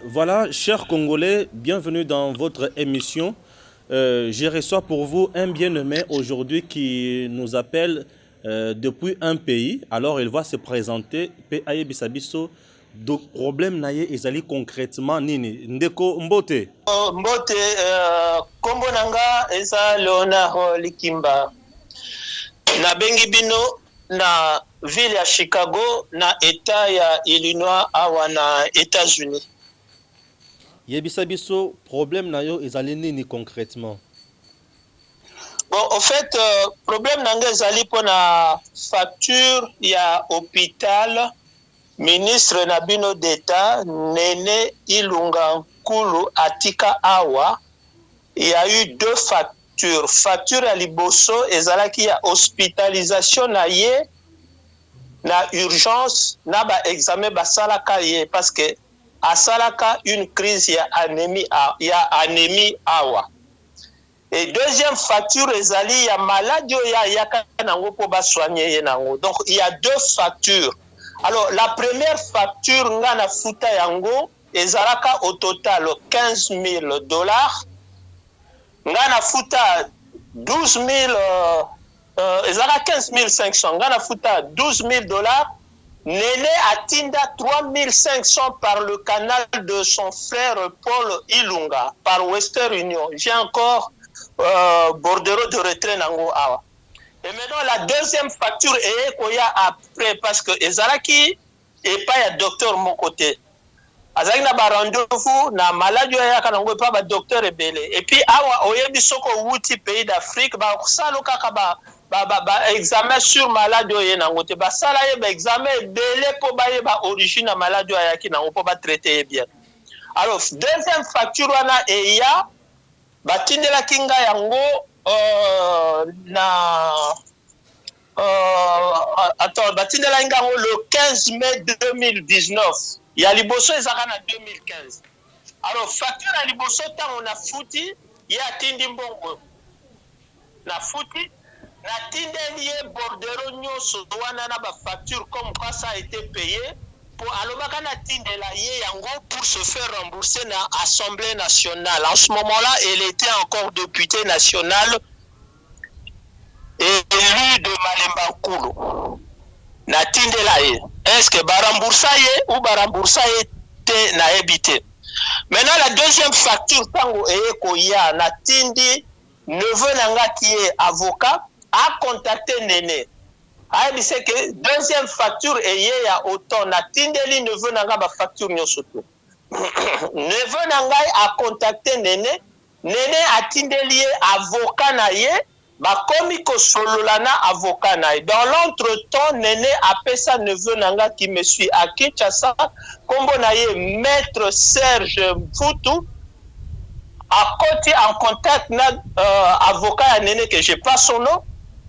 Voilà, chers Congolais, bienvenue dans votre émission. Je reçois pour vous un bien-aimé aujourd'hui qui nous appelle depuis un pays. Alors, il va se présenter. Pe aye bisabiso. Donc, problème naye ezali concrètement nini. Ndeko Mbote. Mbote kombo nanga eza Leonard Likimba na bengi bino na ville ya Chicago na état ya Illinois awa na États-Unis. Yebisabiso, problème nayo ezali nini concrètement. Bon, en fait, problème nanga ezali pona facture ya hôpital ministre na bino d'État Nene Ilunga Nkulu atika awa. Il y a eu deux factures. Facture à liboso ezalaki ya hospitalisation na ye na urgence na ba examen basalaka ye parce que asalaka une crise ya anémie awa. Et deuxième facture ezali ya maladie ya yaka nango po ba soigner ye nango. Donc il y a deux factures. Alors la première facture nga na futa yango ezalaka au total $15,000. Nga na futa 12 000 ezalaka 15 500. Nga na futa $12,000. Nene atinda 3 500 par le canal de son frère Paul Ilunga par Western Union. J'ai encore bordereau de retrait nango awa. Et maintenant la deuxième facture est koya après parce que ezalaki et pas ya docteur mon côté. Azaki na ba rendez-vous na maladie ya kanango pa ba docteur ebele. Et puis awa oyebi soko wuti pays d'Afrique ba salo kaka ba examen sur maladie ye nango te ba sala ye ba examen ebele po ba ye ba origine na maladie ya ki nango po ba traiter bien. Alors deuxième facture wana eya batindela kinga yango attends, batindela yango le 15 mai 2019. Il y a liboso ezaka na 2015. Alors facture à liboso tant on a fouti, il y a tindi mbongo. Na fouti, na tindeli ye bordereau nyonso wana na ba facture comme quoi ça a été payé pour alobaka na tindela ye yango pour se faire rembourser na Assemblée nationale. En ce moment-là, elle était encore députée nationale élu de Malemba Nkulu. Na tindela ye. Est-ce que baramboussa ye ou baramboussa ye te na ebité. Maintenant la deuxième facture tango eye koya na tindi neveu nanga qui est avocat a contacté Nene. A dit que deuxième facture eye ya autant na tindeli neveu nanga ba facture nyoso to. Neveu nanga a contacté Nene. Nene a tindeli avocat na ye. Bakomi kosolola na avocat na. Dans l'entretemps, Nene appelle sa neveu nanga qui me suit à Kinshasa, kombo na ye maître Serge Mfutu, a côté en contact na avocat ya Nene que je pas son nom,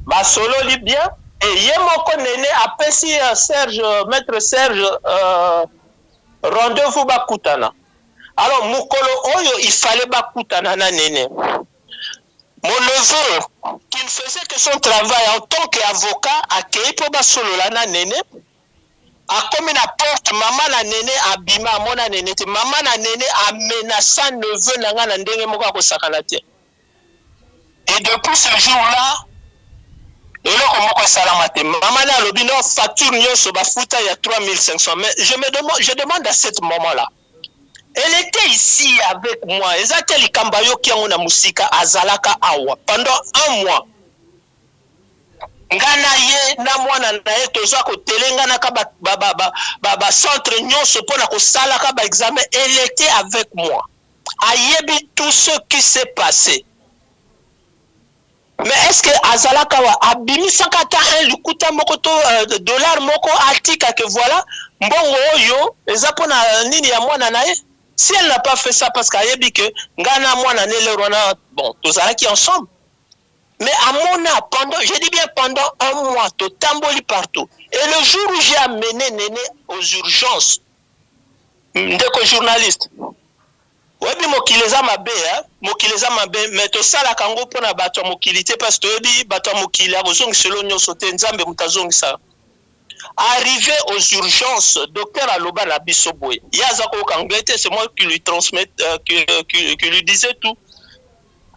ba solo li bien et ye moko Nene appelle si Serge maître Serge rendez-vous bakutana. Alors mukolo oyo il fallait bakutana na Nene. Mon neveu, qui ne faisait que son travail en tant qu'avocat, a créé pour Basolola na Nene, a comme une porte, maman na Nene a bima, mon Nene, maman na Nene a menacé neveu nanga na ndenge moka ko sakanate. Et depuis ce jour-là, et là comment ko salamate, maman na lobino facture nyoso ba futa ya 3500. Mais je demande à ce moment-là. Elle était ici avec moi. Ezateli kambayo ki yango na musika azalaka awa pendant un mois. Ngana ye na mwana na ye tozwa ko telenga na ka ba centre nyonso pona ko sala ka ba examen. Elle était avec moi. Ayebi tout ce qui s'est passé. Mais est-ce que azalaka wa abimi sakata un lukuta moko to dollar moko atika que voilà mbongo oyo ezapona nini ya mwana na ye? Si elle n'a pas fait ça parce qu'elle a dit que Ngana Mwana Nele bon, tous qui ensemble. Mais à mon âge, je dis bien pendant un mois, tout tamboli partout. Et le jour où j'ai amené Néné aux urgences, de journaliste, oui, mokileza mabe, mokileza mabe, mais tout ça la kango pour na bato mokilité parce que oui, bato mokili a besoin de selon nous sauter nzambe mutazongi ça. Arrivé aux urgences, docteur Aloba Nabisoboy, Yazako Kangete, c'est moi qui lui transmets, qui lui disais tout.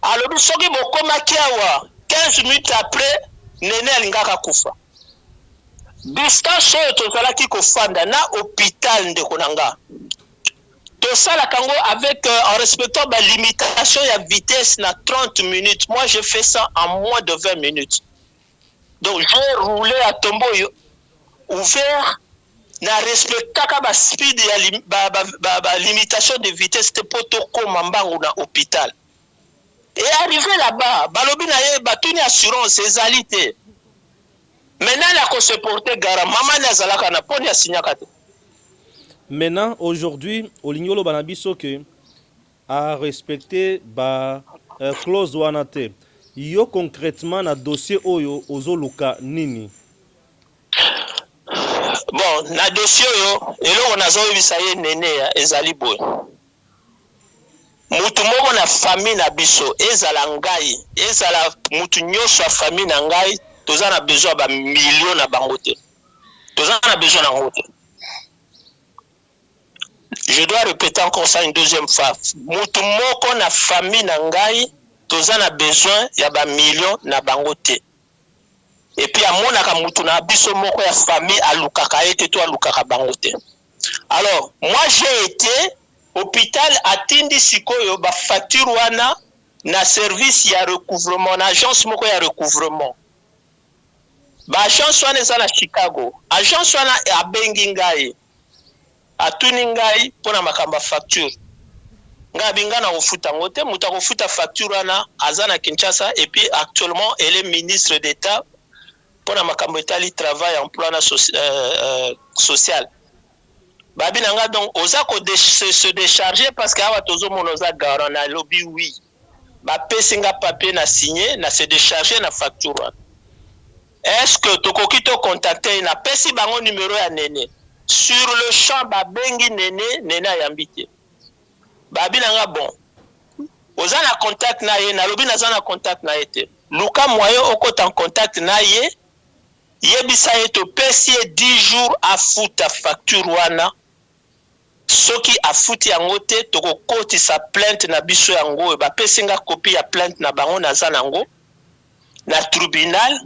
Alors, Sogi Bokoma Kiawa, 15 minutes après, Nene Alingaka Kufa. Distance tozalaki kofanda na hôpital Ndekonanga. Tout ça la Congo avec en respectant la limitation de vitesse na 30 minutes. Moi j'ai fait ça en moins de 20 minutes. Donc j'ai roulé à tombeau ouvert na respectaka ba speed ya ba limitation de vitesse te potoko mambangu na hôpital. Et arrivé là-bas, balobi na ye batuni assurance ezalité. Maintenant, il a se porter garant. Maman n'a pas poni asignaka. Maintenant, aujourd'hui, Olignolo Banabiso que a respecté ba clause wanate. Yo concrètement na dossier oyo ozoluka nini? Bon, na dossier yo, elo on a zo bisaye nene ya ezali boy. Mutu moko na famille na biso ezala ngai, ezala mutu nyoso a famille na ngai. Tous en a besoin de millions de bangote. Tous en a besoin de Je dois répéter encore ça une deuxième fois. Mutu moko na famille na ngai, tous en a besoin de millions de bangote. Et puis à mon aka mutu na biso moko ya famille à lukaka ete to lukaka bangote. Alors, moi j'ai été hôpital atindi sikoyo ba facture wana na service ya recouvrement, na agence moko ya recouvrement. Ba agence wana eza na Chicago, agence wana abengi ngai atuni ngai mpona makamba facture ngai binga na kofuta ngote muta kofuta facture wana aza na Kinshasa et puis actuellement elle est ministre d'État mpona makambo etali travail emploi na social babi nanga donc oza ko se décharger parce que awa tozomona oza garant na lobby oui ba pesinga papier na signé na se décharger na facture wana. Est-ce que tokoki to contacter na pesi bango numéro ya nene sur le champ ba bengi nene ayambite babi nanga bon oza na contact na ye na lobi naza na contact na ye luka moyen okota en contact na ye yebisa ye to pesi 10 jours a futa facture wana soki afuti yango te tokokotisa plainte na biso yango ba pesinga copie ya plainte na bango naza nango na tribunal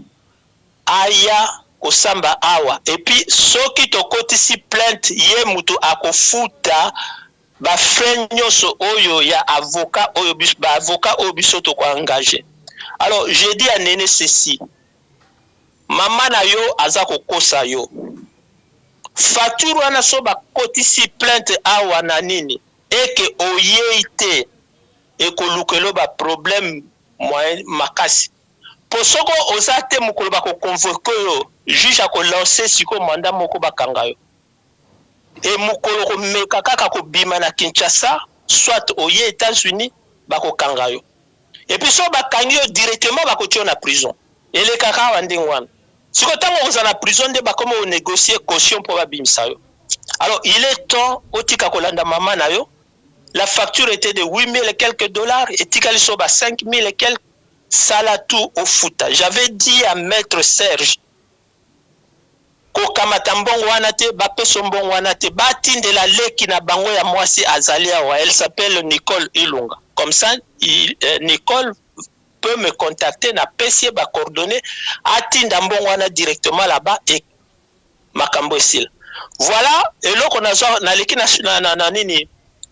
aya kosamba awa et puis soki tokotisi plainte ye mutu akofuta ba frais nyonso oyo ya avocat oyo biso ba avocat oyo biso to ko engager. Alors j'ai dit à nene ceci, mama na yo aza kokosa yo facture wana so ba kotisi plainte awa na nini eke oyete ekolukelo ba problème moyen makasi posoko osate mukolo bako convoquer yo juge ko lancer siko mandat moko bakanga yo et mukolo ko meka kaka ko bima na Kinshasa soit oye États-Unis bako kanga yo et puis so bakangi yo directement bako tio na prison et le kaka wandingwana siko tango oza na prison de bakomo négocier caution pour babimisa yo. Alors il est temps otika kolanda mama na yo la facture était de 8 000 et quelques dollars et tikali so ba 5 000 et quelques salatu au futa. J'avais dit à maître Serge ko kamata mbongo wana te bapeso mbongo wana te batinde la leki na bango ya mwasi azalia wa elle s'appelle Nicole Ilunga. Comme ça Nicole peut me contacter na pesier ba coordonnées atinda mbongo wana directement là-bas et makambo esil. Voilà et loko na leki na nini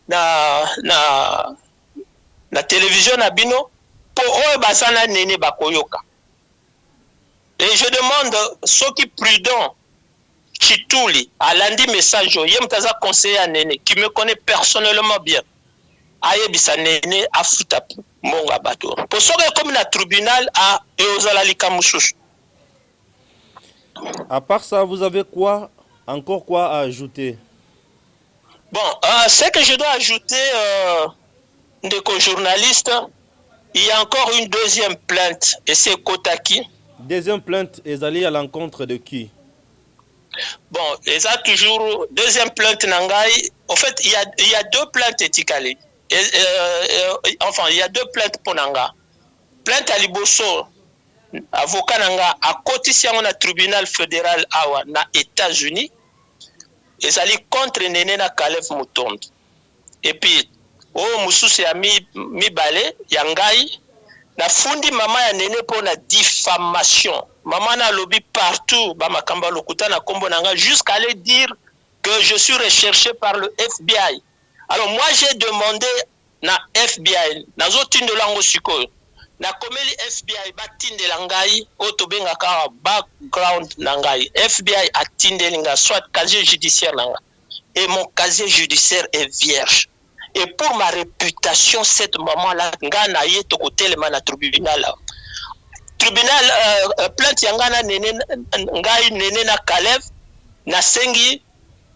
na télévision na bino basana nene bakoyoka. Et je demande ceux qui prudent Chitouli a lundi message yem taza conseiller à nene qui me connaît personnellement bien. Aye bisa nene afuta monga bato. Pour ceux qui comme na tribunal à eozala likamususu. À part ça, vous avez quoi encore quoi à ajouter? Bon, ce que je dois ajouter de journaliste, il y a encore une deuxième plainte et c'est Kotaki. Deuxième plainte est allée à l'encontre de qui? Bon, il y a toujours deuxième plainte Nangai. En fait, il y a deux plaintes étikali. Enfin, il y a deux plaintes pour Nanga. Plainte à Liboso, avocat nanga akotisi yango na tribunal fédéral awa na États-Unis ezali contre Nene na Caleb Mutondo. Et puis mususu ya mibale ya ngai na fundi mama ya Nene pour na diffamation. Maman na lobby partout ba makamba lokuta na kombo nanga jusqu'à aller dire que je suis recherché par le FBI. Alors moi j'ai demandé na FBI nazo tindela ngo sikoyo na komeli FBI batindela ngai otobenga ka background na ngai. FBI atindelinga soit casier judiciaire nanga et mon casier judiciaire est vierge. Et pour ma réputation, cette moment-là, ngana ye tokotelema na tribunal. Tribunal plainte yangana ngai Nene na Caleb na sengi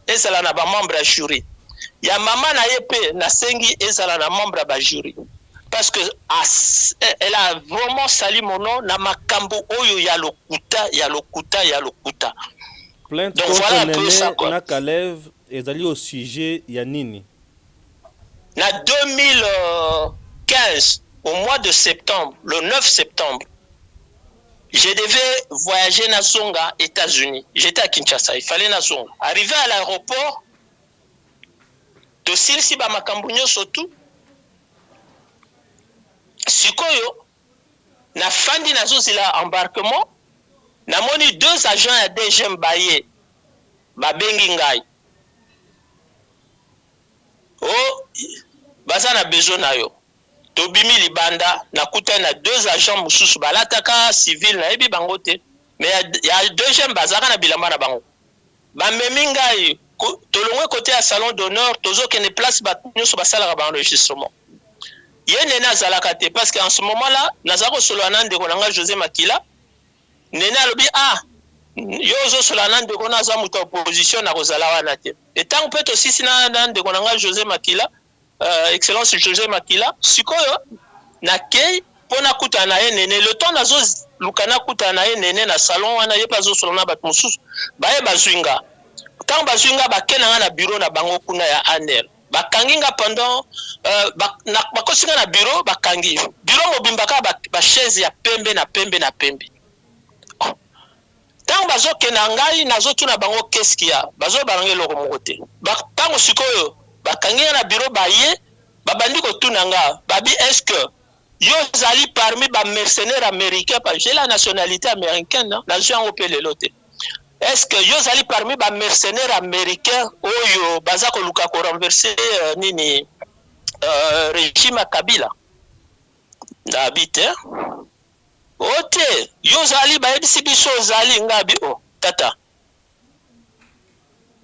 ezala na ba membre ya jury. Ya mama na ye pe na sengi ezala na membre ba jury. Parce que elle a vraiment sali mon nom na makambo oyo ya lokuta. Plainte donc voilà un peu ça quoi. Na Caleb ezali au sujet ya nini? Na 2015, au mois de septembre, le 9 septembre, je devais voyager na Zonga, États-Unis. J'étais à Kinshasa, il fallait na Zonga. Arrivé à l'aéroport, de Silsi Bamakambunyo surtout, Sikoyo, na fandi na zozila embarquement, na moni 2 agents à DG Mbaye, babengi ngai. Oh, baza na besoin na yo. Tobimi libanda na kuta na 2 agents mususu balataka civil na ebi bango te. Mais ya deuxième bazaka na bilamba na bango. Ba memi ngai tolongwe côté à salon d'honneur tozo kene place ba nyoso basala ba enregistrement. Yene na zalaka te parce qu'en ce moment-là nazako solo anande ko nanga José Makila. Nena lobi yo zo solo anande ko na za muto opposition na kozala wana te. Et tant peut aussi sina nande ko nanga José Makila. Excellence José Makila sikoyo na kei pona kuta na Nene le temps nazo lukana kuta na Nene na salon wana ye pazo solona bat mususu baye bazwinga tant bazwinga bakena na bureau na bango kuna ya ANEL bakanginga pendant bakosinga na bureau bakangi bureau mobimbaka ba chaise ya pembe na pembe tant bazo kena ngai nazo tuna bango qu'est-ce qu'il y a bazo barange loko mokote tango sikoyo bakangi na bureau baye babandi ko tunanga babi est-ce que yo zali parmi ba mercenaires américains parce que j'ai la nationalité américaine non nation européenne lote est-ce que yo zali parmi ba mercenaires américains oyo baza ko luka ko renverser nini régime Kabila d'habiter ote yo zali ba ebisi biso zali ngabi tata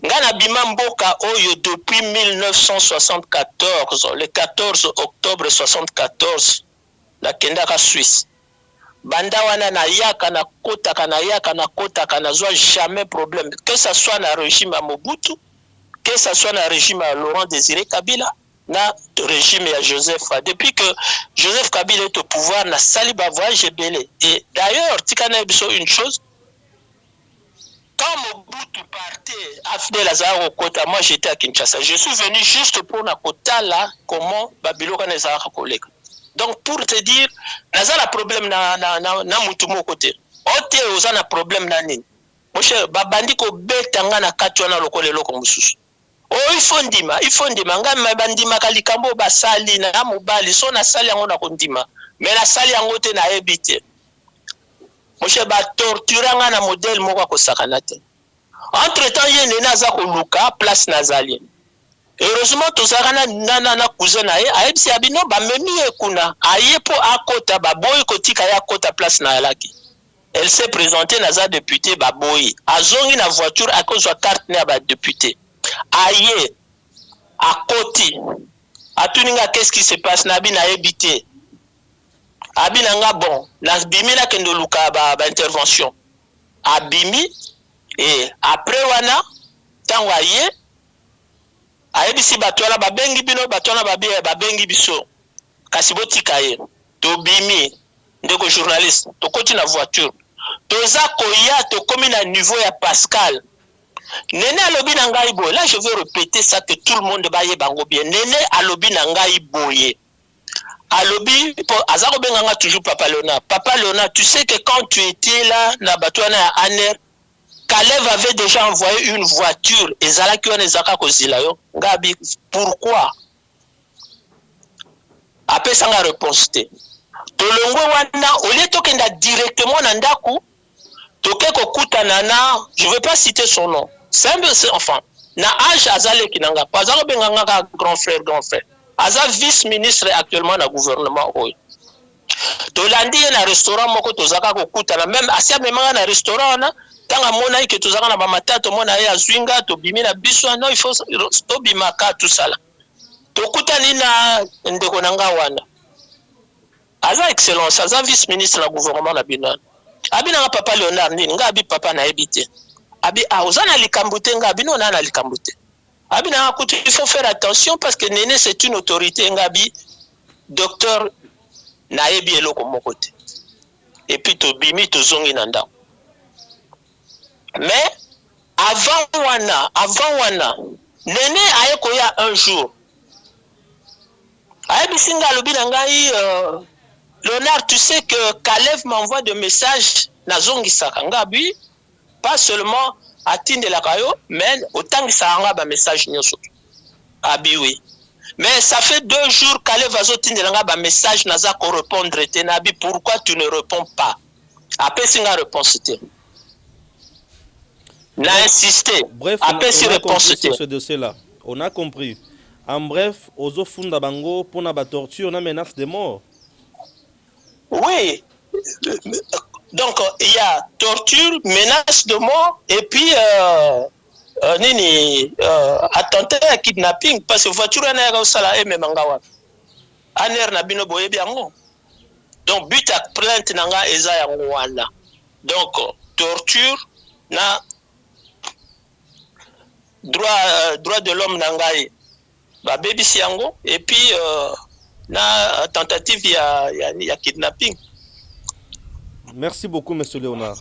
Ngana bima mboka oyo depuis 1974, le 14 octobre 74, la kendaka Suisse. Banda wana na yaka na kota kana zwa jamais problème. Que ça soit na régime à Mobutu, que ça soit na régime à Laurent Désiré Kabila, na régime à Joseph. Depuis que Joseph Kabila est au pouvoir, na saliba voyage belé. Et d'ailleurs, tikana biso une chose. Quand Mobutu partait, Afdel Azar au Kota, moi j'étais à Kinshasa. Je suis venu juste pour na Kota là, comment Babiloka Nezara collègue. Donc pour te dire, Nazar a problème na mutumo côté. Ote ozana problème na nini. Moshe babandi ko betanga na katwana lokole loko mususu. Oh il faut ndima ngama bandima kalikambo basali na mobali so na sali yango na kondima. Mais la sali yango te na ebite. Moshe ba torturanga na modèle moko ko sakanate. Entre temps yene naza ko luka place nazali. Heureusement tozakana na cousin na ye ayebisi abino ba memi ekuna ayepo akota ba boy kotika ya kota place na yalaki. Elle s'est présentée naza député ba boy. Azongi na voiture à cause de carte na ba député. Aye akoti. Atuninga qu'est-ce qui se passe na bi na ebité. Abinanga bon, na bimi na kendo luka ba intervention. Abimi et après wana tangwa ye ayebisi batwala babengi bino batwala babengi biso kasi botika ye to bimi ndeko journaliste to koti na voiture toza koya to komi na niveau ya Pascal Nene alobi na ngai boye. Là je veux répéter ça que tout le monde ba ye bango bien. Nene alobi na ngai boye à lobby, Azaro Benganga toujours Papa Léonard. Papa Léonard, tu sais que quand tu étais là, na Batouana à Aner, Kalev avait déjà envoyé une voiture, et Zalaki on ezaka kozilayo. Gabi, pourquoi? Après ça, la réponse te. Tolongo wana, au lieu de directement Nandaku, toke kokuta nana, je ne veux pas citer son nom. C'est enfin, na âge Azale Kinanga, pas Azalo Benganga grand frère. Aza vice-ministre actuellement dans le gouvernement. Tolandi na restaurant moko tozaka kokuta na même asia même na restaurant na tanga mona que tozaka na ba matata mona ya zwinga to bimi na biso non il faut to bimaka tout ça là. Tokuta ni na ndeko nanga wana. Aza excellence, aza vice-ministre na gouvernement na bino. Abi na papa Léonard ni nga abi papa na ebité. Abi a ozana likambute nga abi no na likambute. Abi na kutu il faut faire attention parce que Néné c'est une autorité ngabi docteur na ebi eloko mokote. Et puis to bimi to zongi nanda. Mais avant wana Néné ayeko ya un jour. Ayebi singa lobi na ngai Léonard, tu sais que Kalev m'envoie des messages na zongi sakangabi pas seulement à Tinde la Kayo, mais autant que ça a un message nyoso. Abi oui. Mais ça fait 2 jours qu'Ale Vazo Tinde la message n'a pas répondre. Nabi, pourquoi tu ne réponds pas? Après, c'est une réponse. N'a insisté. Bref, après, on a compris sur ce dossier-là. On a compris. En bref, Ozo Funda Bango, pour la torture, on a menace de mort. Oui. Donc, il y a torture, menace de mort, et puis attentat à kidnapping, parce que voiture n'est pas ça là, même en Aner na bino boye biango. Donc, but à plainte nanga eza ya Rwanda. Donc, torture, na droit de l'homme nangaye, ba baby siango, et puis na tentative ya kidnapping. Merci beaucoup, M. Léonard.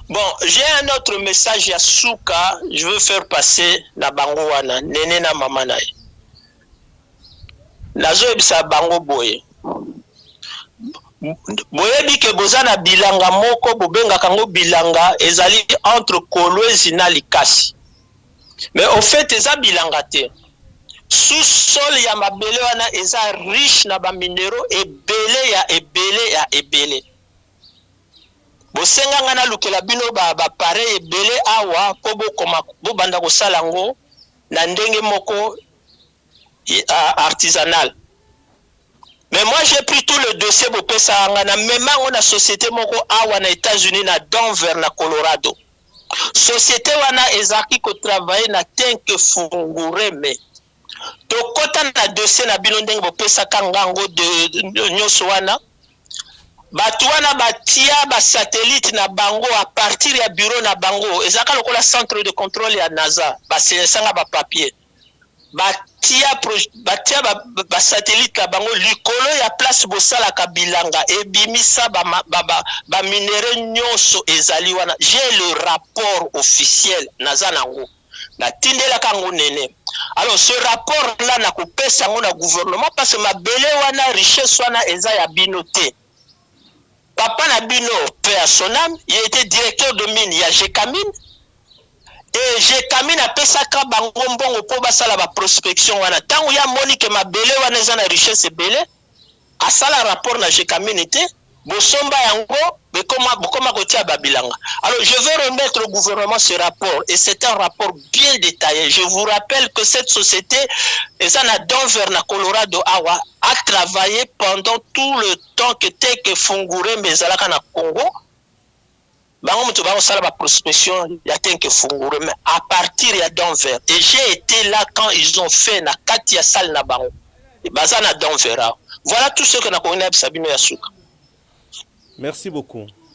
Bon, j'ai un autre message à Souka. Je veux faire passer la bangoana, Néné na mamanaï. Nazo ebisa bango boye. Boye bike bozana bilanga moko, bobenga kango bilanga, ezali entre Kolwezi na Likasi. Mais au fait, eza bilanga te. Sous-sol ya mabele wana eza riche na ba minéraux ebele. Bosenga ngana lukela bino ba pareil ebele awa po bo banda ko salango na ndenge moko artisanal. Mais moi j'ai pris tout le dossier bo pesa ngana même on a société moko awa na États-Unis na Denver na Colorado. Société wana ezaki ko travailler na tank fungureme. Tokota na dossier na bino ndenge bopesa kangango de nyoso wana batu wana batia ba satellite na bango à partir ya bureau na bango ezaka lokola centre de contrôle ya NASA basenesanga ba papier batia ba satellite na bango likolo ya place bosala ka bilanga ebimisa ba minéraux nyoso ezali wana. J'ai le rapport officiel NASA nango na tindela kango Néné. Alors ce rapport là na kopesa ngo na gouvernement parce que mabele wana richesse wana eza ya binoté. Papa na bino paix à son âme, il était directeur de mine ya Jekamine et Jekamine a pesa ka bango mbongo po basala ba prospection wana. Tango ya moni ke mabele wana eza na richesse belé asala rapport na Jekamine te bosomba yango bokoma kotia babilanga. Alors je vais remettre au gouvernement ce rapport et c'est un rapport bien détaillé. Je vous rappelle que cette société ezana Denver na Colorado awa a travaillé pendant tout le temps que Teke Fungure mezalaka na Congo. Bango mutu bango sala ba prospection ya Teke Fungure mais à partir ya Denver. Et j'ai été là quand ils ont fait na kati ya salle na bango. Et bazana Denver. Voilà tout ce que na connait Sabino Yasuka. Merci beaucoup.